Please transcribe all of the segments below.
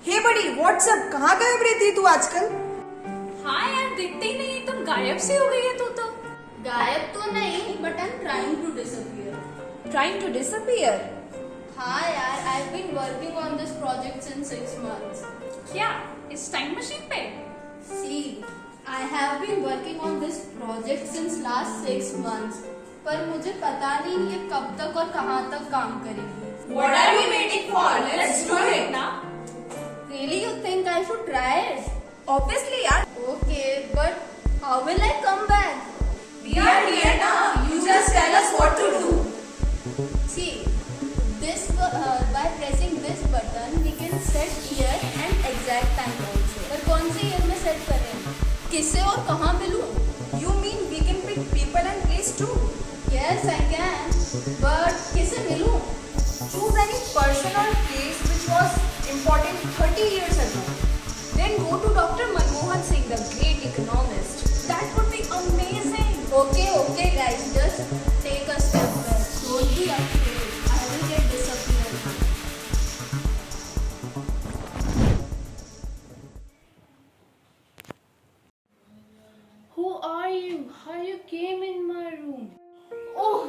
हे बड़ी व्हाट्सअप, कहाँ गायब रहती तू आजकल? हाँ यार, दिखते ही नहीं, तुम गायब सी हो गई है तू तो। गायब तो नहीं, but I am trying to disappear. Trying to disappear? हाँ यार, I have been working on this project since 6 months। क्या इस टाइम मशीन पे? See, I have been working on this project since last 6 months, पर मुझे पता नहीं ये कब तक और कहाँ तक काम करेगी। What are we waiting for? Let's do it now. Really, you think I should try it? Obviously यार. Okay, but how will I come back? We are here now. You just tell us what to do. See, this by pressing this button we can set year and exact time also. पर कौन से year में set करें? किससे और कहाँ मिलूँ? You mean we can pick people and place too? Yes, I can. But किससे मिलूँ? Choose any person or place which was important 30 years ago. Then go to Dr. Manmohan Singh, the great economist. That would be amazing. Okay, guys, just take a step back. Don't be afraid. I will get disappeared. Who are you? How you came in my room? Oh,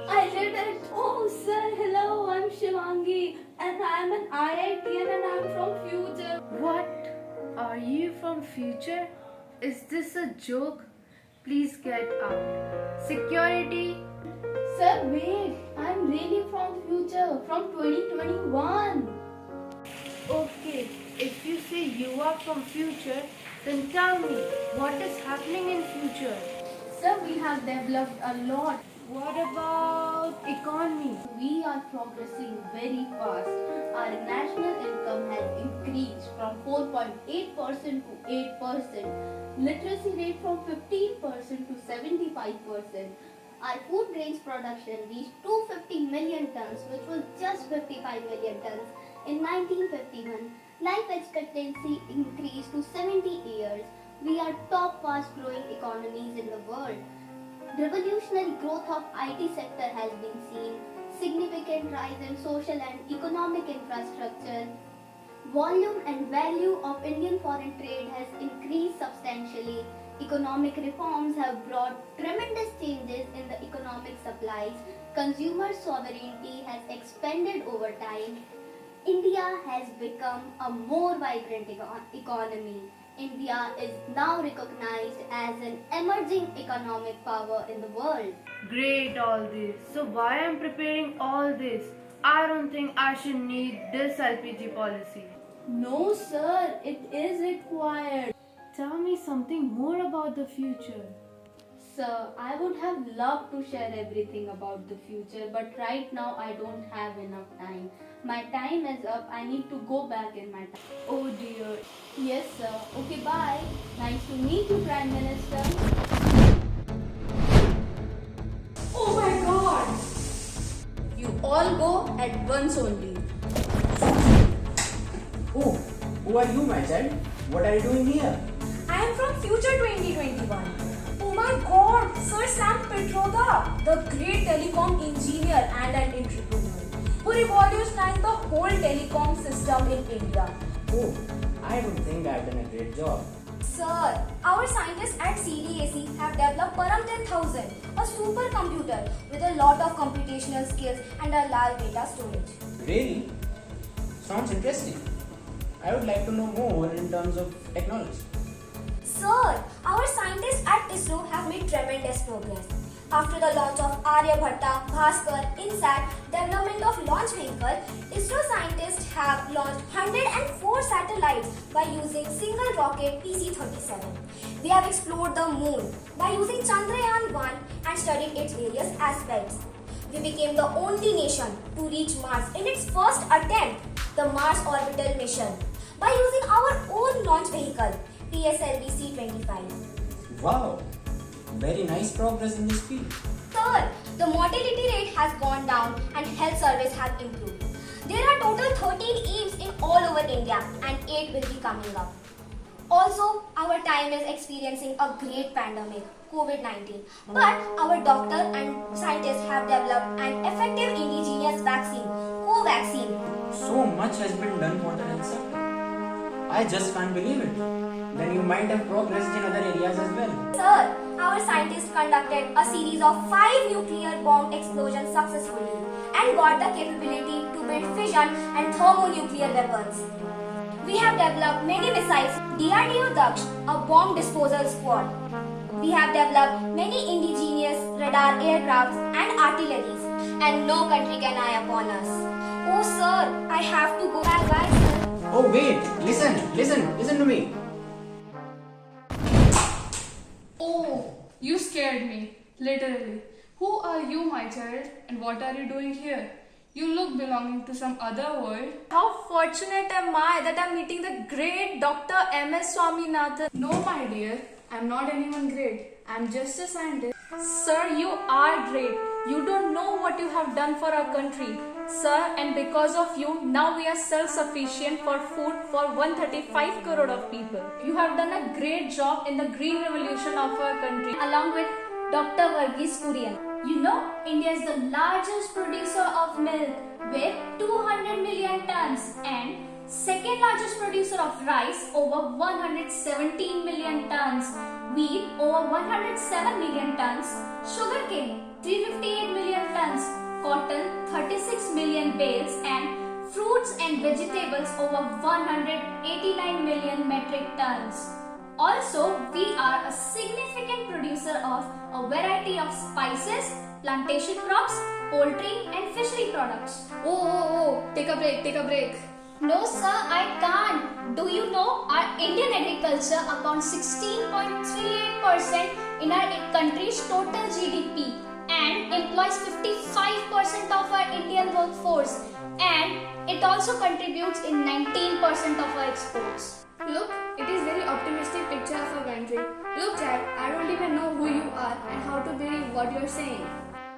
I did it. Oh, sir, hello. I'm Shivangi, and I'm an IITian, and I'm from future. What? Are you from future? Is this a joke? Please get out. Security. Sir, wait. I'm really from future, from 2021. Okay, if you say you are from future, then tell me what is happening in future. Sir, we have developed a lot. What about economy? We are progressing very fast. Our national income has increased from 4.8% to 8%. Literacy rate from 15% to 75%. Our food grains production reached 250 million tons, which was just 55 million tons in 1951. Life expectancy increased to 70 years. We are top fast growing economies in the world. Revolutionary growth of IT sector has been seen. Significant rise in social and economic infrastructure. Volume and value of Indian foreign trade has increased substantially. Economic reforms have brought tremendous changes in the economic supplies. Consumer sovereignty has expanded over time. India has become a more vibrant economy. India is now recognized as an emerging economic power in the world. Great, all this. So why I'm preparing all this? I don't think I should need this LPG policy. No, sir, it is required. Tell me something more about the future. Sir, I would have loved to share everything about the future, but right now I don't have enough time. My time is up. I need to go back in my time. Oh dear. Yes, sir. Okay, bye. Nice to meet you, Prime Minister. Oh my God! You all go at once only. Oh, who are you, my child? What are you doing here? I am from Future 2021. Oh my God! Sir Sam Petroda, the great telecom engineer and an entrepreneur, who revolutionized the whole telecom system in India. Oh, I don't think I've done a great job. Sir, our scientists at CDAC have developed Param 10,000, a supercomputer with a lot of computational skills and a large data storage. Really? Sounds interesting. I would like to know more in terms of technology. Sir, our scientists at ISRO have made tremendous progress. After the launch of Aryabhatta, Bhaskar, INSAT, development of launch vehicle, ISRO scientists have launched 104 satellites by using single rocket PC-37. We have explored the moon by using Chandrayaan-1 and studied its various aspects. We became the only nation to reach Mars in its first attempt, the Mars Orbital Mission, by using our own launch vehicle, PSLV C-25. Wow, very nice progress in this field. Third, the mortality rate has gone down and health service has improved. There are total 13 AIIMS in all over India and 8 will be coming up. Also, our time is experiencing a great pandemic, COVID-19. But our doctor and scientists have developed an effective indigenous vaccine, Covaxin. So much has been done for the health sector. I just can't believe it. Then you might have progressed in other areas as well. Sir, our scientists conducted a series of 5 nuclear bomb explosions successfully and got the capability to build fission and thermonuclear weapons. We have developed many missiles, DRDO Daksh, a bomb disposal squad. We have developed many indigenous radar aircrafts and artilleries, and no country can eye upon us. Oh sir, I have to go back. Bye sir. Oh wait, listen to me. Oh, you scared me, literally. Who are you, my child, and what are you doing here? You look belonging to some other world. How fortunate am I that I'm meeting the great Dr. M.S. Swaminathan. No, my dear, I'm not anyone great. I'm just a scientist. Sir, you are great. You don't know what you have done for our country. Sir, and because of you, now we are self-sufficient for food for 135 crore of people. You have done a great job in the green revolution of our country. Along with Dr. Varghese Kurian. You know, India is the largest producer of milk with 200 million tons and second largest producer of rice, over 117 million tons, wheat over 107 million tons, sugarcane 358 million tons, cotton 36 million bales, and fruits and vegetables over 189 million metric tons. Also, we are a significant producer of a variety of spices, plantation crops, poultry and fishery products. Oh, take a break. No sir, I can't. Do you know our Indian agriculture accounts 16.38% in our country's total GDP and employs 55% of our Indian workforce, and it also contributes in 19% of our exports. Look, it is very optimistic picture of our country. Look, Jack, I don't even know who you are and how to believe what you're saying.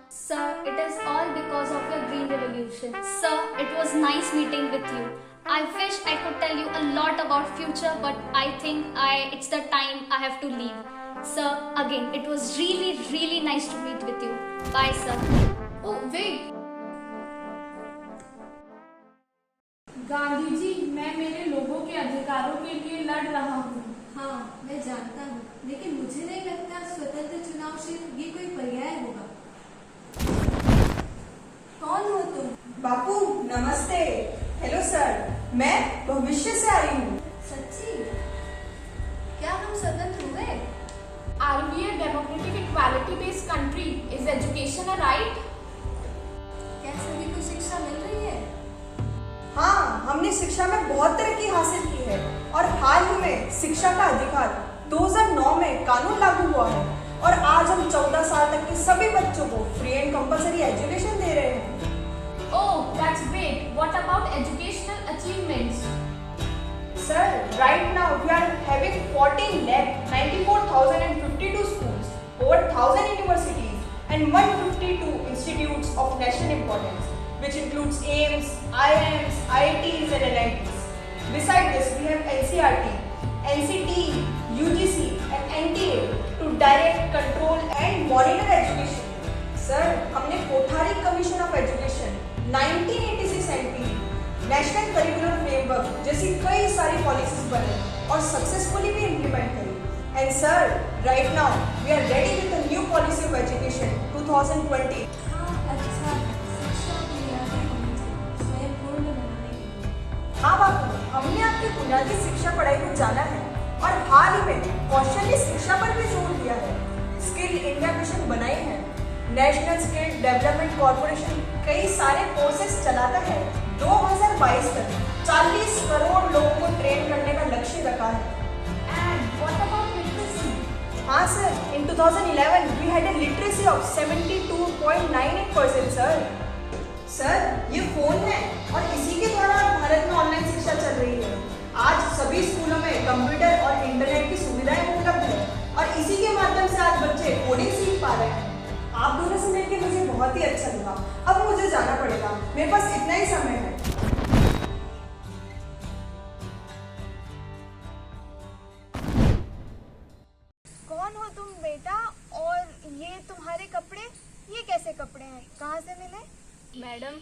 Sir, it is all because of your green revolution. Sir, it was nice meeting with you. I wish I could tell you a lot about future, but I think it's the time I have to leave. Sir, again, it was really nice to meet with you. Bye, sir. Oh, wait. Gandhi ji, मैं मेरे लोगों के अधिकारों के लिए लड़ रहा हूँ. हाँ, मैं जानता हूँ, लेकिन मुझे नहीं लगता स्वतंत्र चुनाव सिर्फ ये कोई पर्याय होगा. कौन हो तुम? बापू नमस्ते. हेलो सर, मैं भविष्य से आई हूँ. सच्ची? क्या हम स्वतंत्र हुए? Are we a democratic equality based country? Is education a right? क्या सभी को शिक्षा मिल रही है? हाँ, हमने शिक्षा में बहुत तरक्की हासिल की है और हाल ही में शिक्षा का अधिकार 2009 में कानून लागू हुआ है और आज हम 14 साल तक के सभी बच्चों को फ्री एंड कंपलसरी एजुकेशन दे रहे हैं. Oh, that's great. What about educational achievements? Sir, right now we are having 14,94,052 schools, over 1,000 universities and 152 institutes of national importance, which includes AIIMS, IIMs, IITs and NITs. Besides this, we have NCERT, NCTE, UGC and NTA to direct, control and monitor education. Sir, हमने Kothari commission of education 1986 NP, national curricular framework जैसी कई सारी policies बने और successfully भी implement करी. And sir, right now we are ready with the new policy of education 2020. हाँ बापू, हमने आपकी बुनियादी शिक्षा पढ़ाई को जाना है और हाल ही में कौशल्य शिक्षा पर भी जोर दिया है. स्किल इंडिया मिशन बनाई है. नेशनल स्किल डेवलपमेंट कॉर्पोरेशन कई सारे कोर्सेज चलाता है. 2022 तक 40 करोड़ लोगों को ट्रेन करने का लक्ष्य रखा है. And what about literacy? हाँ sir, in 2011 we had a literacy of 72.98%. Sir, ये फोन है और इसी के द्वारा भारत में ऑनलाइन शिक्षा चल रही है. आज सभी स्कूलों में कंप्यूटर और इंटरनेट की सुविधाएं उपलब्ध है और इसी के माध्यम से आज बच्चे कोडिंग सीख पा रहे हैं. आप दोनों से मिलकर मुझे बहुत ही अच्छा लगा. अब मुझे जाना पड़ेगा, मेरे पास इतना ही समय है. कौन हो तुम बेटा? और ये तुम्हारे कपड़े? ये कैसे कपड़े हैं? कहाँ से मिले? मैडम,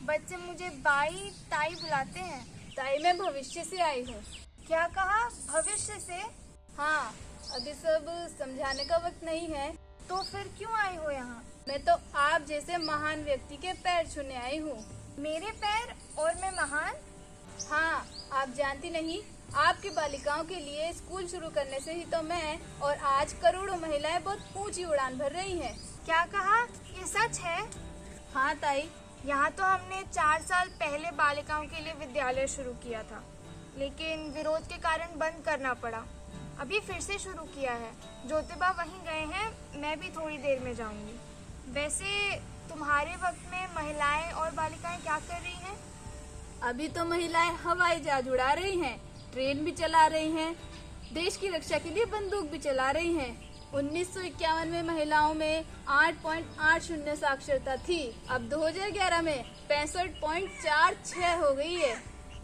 बच्चे मुझे बाई ताई बुलाते हैं. ताई मैं भविष्य से आई हूँ। क्या कहा, भविष्य से? हाँ, अभी सब समझाने का वक्त नहीं है। तो फिर क्यों आई हो यहाँ? मैं तो आप जैसे महान व्यक्ति के पैर छूने आई हूँ। मेरे पैर? और मैं महान? हाँ, आप जानती नहीं, आपकी बालिकाओं के लिए स्कूल शुरू करने से ही तो मैं और आज करोड़ों महिलाएं बहुत ऊंची उड़ान भर रही हैं। क्या कहा, ये सच है? हाँ ताई, यहाँ तो हमने 4 साल पहले बालिकाओं के लिए विद्यालय शुरू किया था, लेकिन विरोध के कारण बंद करना पड़ा। अभी फिर से शुरू किया है। ज्योतिबा वहीं गए हैं, मैं भी थोड़ी देर में जाऊंगी। वैसे तुम्हारे वक्त में महिलाएं और बालिकाएं क्या कर रही हैं? अभी तो महिलाएं हवाई जहाज उड़ा रही हैं, ट्रेन भी चला रही हैं, देश की रक्षा के लिए बंदूक भी चला रही हैं। 1951 में महिलाओं में 8.80 साक्षरता थी, अब 2011 में 65.46 हो गई है।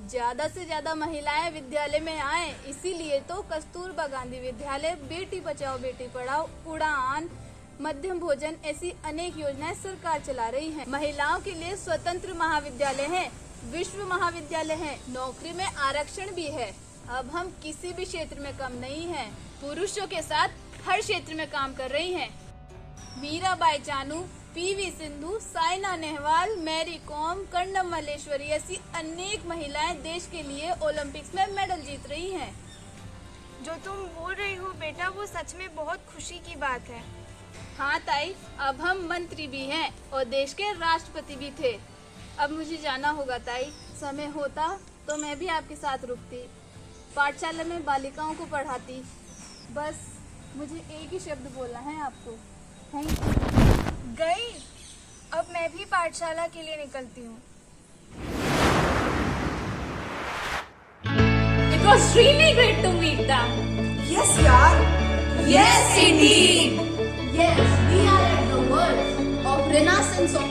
ज्यादा से ज्यादा महिलाएं विद्यालय में आए, इसीलिए तो कस्तूरबा गांधी विद्यालय, बेटी बचाओ बेटी पढ़ाओ, उड़ान, मध्यम भोजन ऐसी अनेक योजनाएं सरकार चला रही है। महिलाओं के लिए स्वतंत्र महाविद्यालय है, विश्व महाविद्यालय है, नौकरी में आरक्षण भी है। अब हम किसी भी क्षेत्र में कम नहीं हैं, पुरुषों के साथ हर क्षेत्र में काम कर रही हैं। मीराबाई चानू, पीवी सिंधु, साइना नेहवाल, मैरी कॉम, कर्णम मल्लेश्वरी ऐसी अनेक महिलाएं देश के लिए ओलंपिक्स में मेडल जीत रही हैं। जो तुम बोल रही हो बेटा, वो सच में बहुत खुशी की बात है। हाँ ताई, अब हम मंत्री भी हैं और देश के राष्ट्रपति भी थे। अब मुझे जाना होगा ताई, समय होता तो मैं भी आपके साथ रुकती, पाठशाला में बालिकाओं को पढ़ाती। बस मुझे एक ही शब्द बोलना है आपको, थैंक यू। गई? अब मैं भी पाठशाला के लिए निकलती हूँ। It was really great to meet them. Yes, yaar. Yes, indeed. Yes, we are at the verge of renaissance of